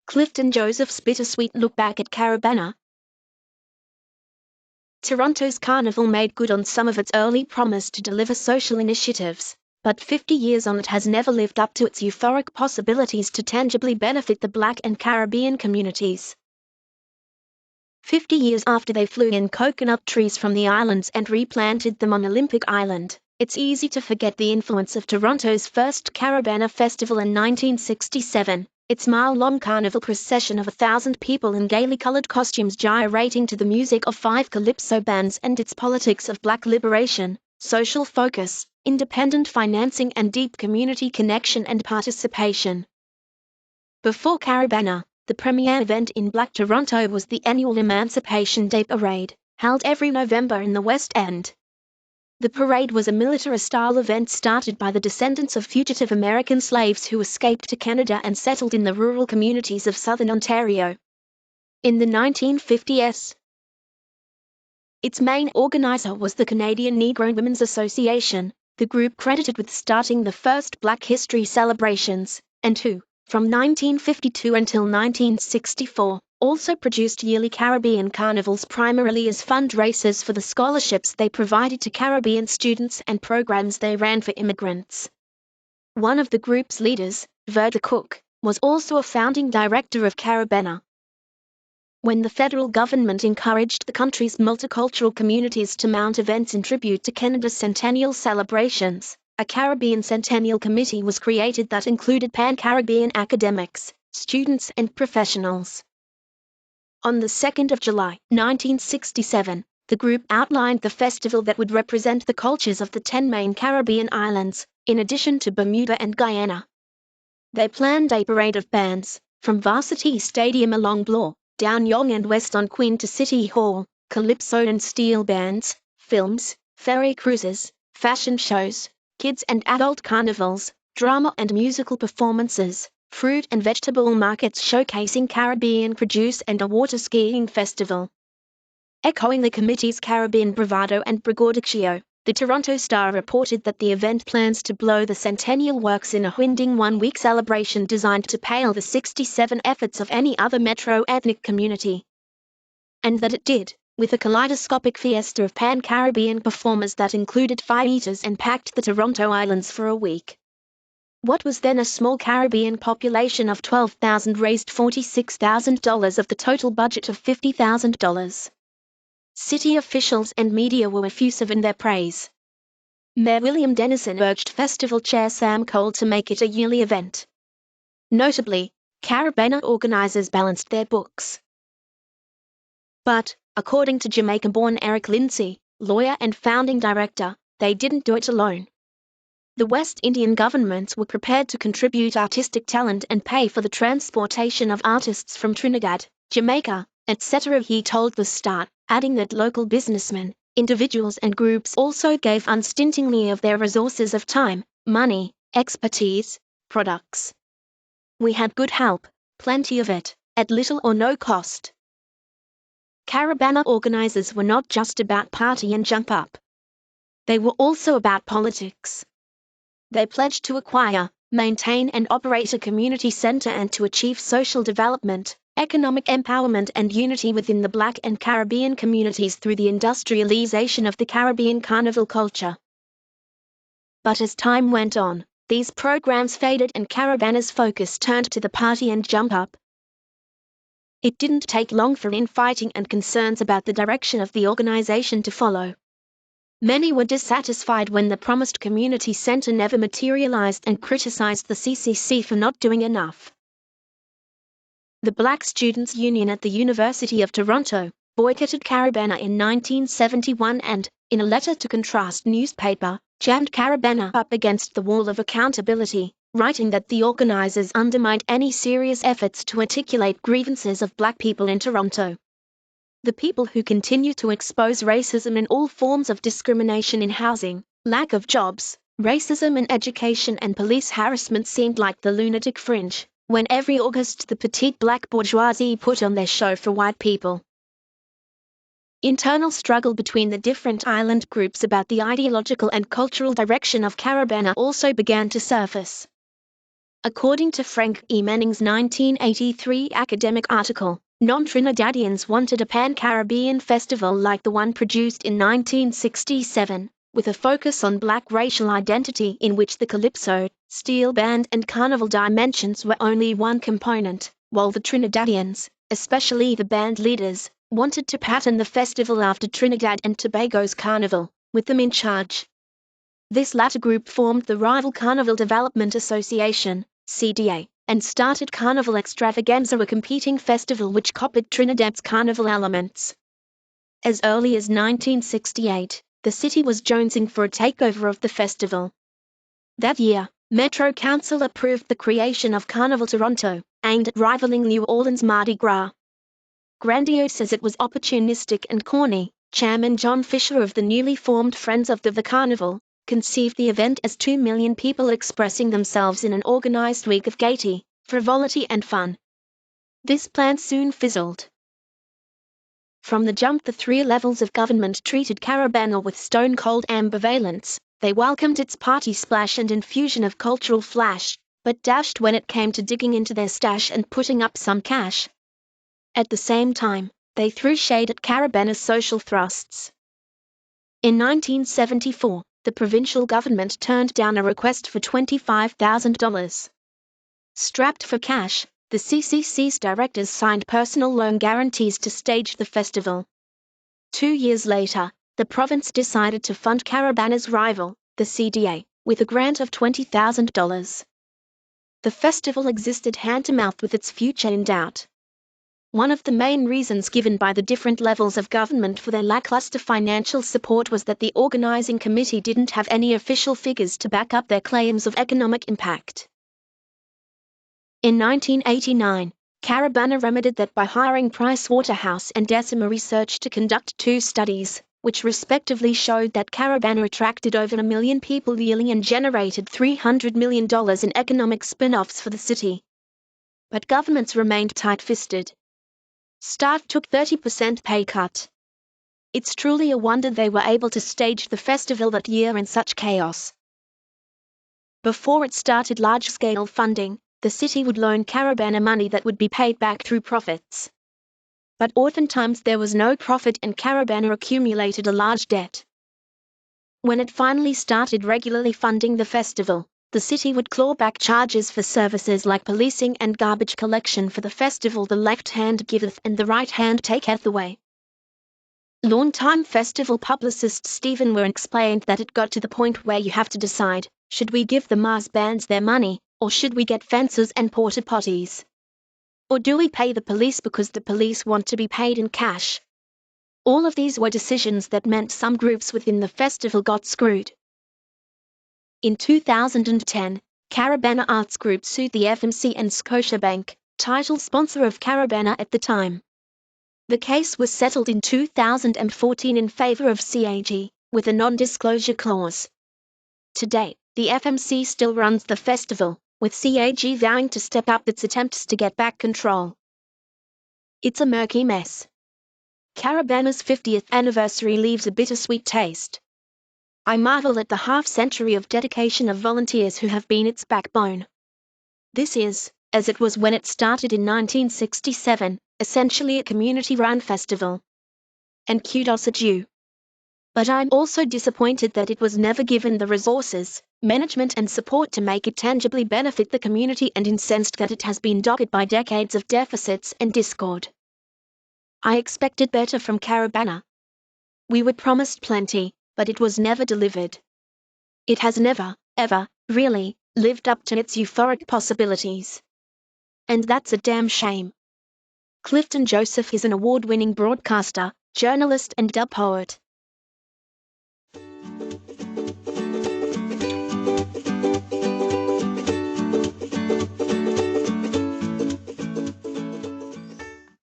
Clifton Joseph's bittersweet look back at Caribana. Toronto's carnival made good on some of its early promise to deliver social initiatives, but 50 years on it has never lived up to its euphoric possibilities to tangibly benefit the Black and Caribbean communities. 50 years after they flew in coconut trees from the islands and replanted them on Olympic Island, it's easy to forget the influence of Toronto's first Caribana festival in 1967. Its mile-long carnival procession of 1,000 people in gaily-coloured costumes gyrating to the music of 5 calypso bands, and its politics of Black liberation, social focus, independent financing and deep community connection and participation. Before Caribana, the premier event in Black Toronto was the annual Emancipation Day Parade, held every November in the West End. The parade was a military-style event started by the descendants of fugitive American slaves who escaped to Canada and settled in the rural communities of southern Ontario. In the 1950s, its main organizer was the Canadian Negro Women's Association, the group credited with starting the first Black History celebrations, and who, from 1952 until 1964, also produced yearly Caribbean carnivals primarily as fundraisers for the scholarships they provided to Caribbean students and programs they ran for immigrants. One of the group's leaders, Verda Cook, was also a founding director of Caribana. When the federal government encouraged the country's multicultural communities to mount events in tribute to Canada's centennial celebrations, a Caribbean Centennial Committee was created that included pan-Caribbean academics, students and professionals. On the 2nd of July, 1967, the group outlined the festival that would represent the cultures of the 10 main Caribbean islands, in addition to Bermuda and Guyana. They planned a parade of bands, from Varsity Stadium along Bloor, down Yonge and west on Queen to City Hall, calypso and steel bands, films, ferry cruises, fashion shows, kids and adult carnivals, drama and musical performances, fruit and vegetable markets showcasing Caribbean produce, and a water skiing festival. Echoing the committee's Caribbean bravado and braggadocio, the Toronto Star reported that the event plans to blow the centennial works in a winding one-week celebration designed to pale the 67 efforts of any other metro ethnic community. And that it did, with a kaleidoscopic fiesta of pan-Caribbean performers that included fire-eaters and packed the Toronto Islands for a week. What was then a small Caribbean population of 12,000 raised $46,000 of the total budget of $50,000. City officials and media were effusive in their praise. Mayor William Dennison urged festival chair Sam Cole to make it a yearly event. Notably, Caribana organizers balanced their books. But, according to Jamaica-born Eric Lindsay, lawyer and founding director, they didn't do it alone. The West Indian governments were prepared to contribute artistic talent and pay for the transportation of artists from Trinidad, Jamaica, etc., he told the Star, adding that local businessmen, individuals and groups also gave unstintingly of their resources of time, money, expertise, products. We had good help, plenty of it, at little or no cost. Caribana organizers were not just about party and jump up. They were also about politics. They pledged to acquire, maintain and operate a community center and to achieve social development, economic empowerment and unity within the Black and Caribbean communities through the industrialization of the Caribbean carnival culture. But as time went on, these programs faded and Caribana's focus turned to the party and jump up. It didn't take long for infighting and concerns about the direction of the organization to follow. Many were dissatisfied when the promised community center never materialized and criticized the CCC for not doing enough. The Black Students' Union at the University of Toronto boycotted Caribana in 1971 and, in a letter to Contrast newspaper, jammed Caribana up against the wall of accountability, writing that the organizers undermined any serious efforts to articulate grievances of Black people in Toronto. The people who continue to expose racism in all forms of discrimination in housing, lack of jobs, racism in education and police harassment seemed like the lunatic fringe, when every August the petite Black bourgeoisie put on their show for white people. Internal struggle between the different island groups about the ideological and cultural direction of Caribana also began to surface. According to Frank E. Manning's 1983 academic article, non-Trinidadians wanted a pan-Caribbean festival like the one produced in 1967, with a focus on black racial identity in which the calypso, steel band and carnival dimensions were only one component, while the Trinidadians, especially the band leaders, wanted to pattern the festival after Trinidad and Tobago's carnival, with them in charge. This latter group formed the rival Carnival Development Association, CDA, and started Carnival Extravaganza, a competing festival which copied Trinidad's carnival elements. As early as 1968, the city was jonesing for a takeover of the festival. That year, Metro Council approved the creation of Carnival Toronto, aimed at rivaling New Orleans' Mardi Gras. Grandiose as it was opportunistic and corny, Chairman John Fisher of the newly formed Friends of the Carnival conceived the event as 2 million people expressing themselves in an organized week of gaiety, frivolity and fun. This plan soon fizzled. From the jump, the three levels of government treated Caribana with stone-cold ambivalence. They welcomed its party splash and infusion of cultural flash, but dashed when it came to digging into their stash and putting up some cash. At the same time, they threw shade at Caribana's social thrusts. In 1974, the provincial government turned down a request for $25,000. Strapped for cash, the CCC's directors signed personal loan guarantees to stage the festival. 2 years later, the province decided to fund Caribana's rival, the CDA, with a grant of $20,000. The festival existed hand-to-mouth with its future in doubt. One of the main reasons given by the different levels of government for their lackluster financial support was that the organizing committee didn't have any official figures to back up their claims of economic impact. In 1989, Caribana remedied that by hiring Pricewaterhouse and Decima Research to conduct 2 studies, which respectively showed that Caribana attracted over 1 million people yearly and generated $300 million in economic spin-offs for the city. But governments remained tight-fisted. Staff took 30% pay cut. It's truly a wonder they were able to stage the festival that year in such chaos. Before it started large-scale funding, the city would loan Caribana money that would be paid back through profits. But oftentimes there was no profit and Caribana accumulated a large debt. When it finally started regularly funding the festival, the city would claw back charges for services like policing and garbage collection for the festival. The left hand giveth and the right hand taketh away. Longtime festival publicist Stephen Ware explained that it got to the point where you have to decide, should we give the mass bands their money, or should we get fences and porta potties? Or do we pay the police because the police want to be paid in cash? All of these were decisions that meant some groups within the festival got screwed. In 2010, Caribana Arts Group sued the FMC and Scotiabank, title sponsor of Caribana at the time. The case was settled in 2014 in favor of CAG, with a non-disclosure clause. Today, the FMC still runs the festival, with CAG vowing to step up its attempts to get back control. It's a murky mess. Caribana's 50th anniversary leaves a bittersweet taste. I marvel at the half-century of dedication of volunteers who have been its backbone. This is, as it was when it started in 1967, essentially a community-run festival. And kudos at you. But I'm also disappointed that it was never given the resources, management and support to make it tangibly benefit the community, and incensed that it has been dogged by decades of deficits and discord. I expected better from Caribana. We were promised plenty, but it was never delivered. It has never, ever, really, lived up to its euphoric possibilities. And that's a damn shame. Clifton Joseph is an award-winning broadcaster, journalist and dub poet.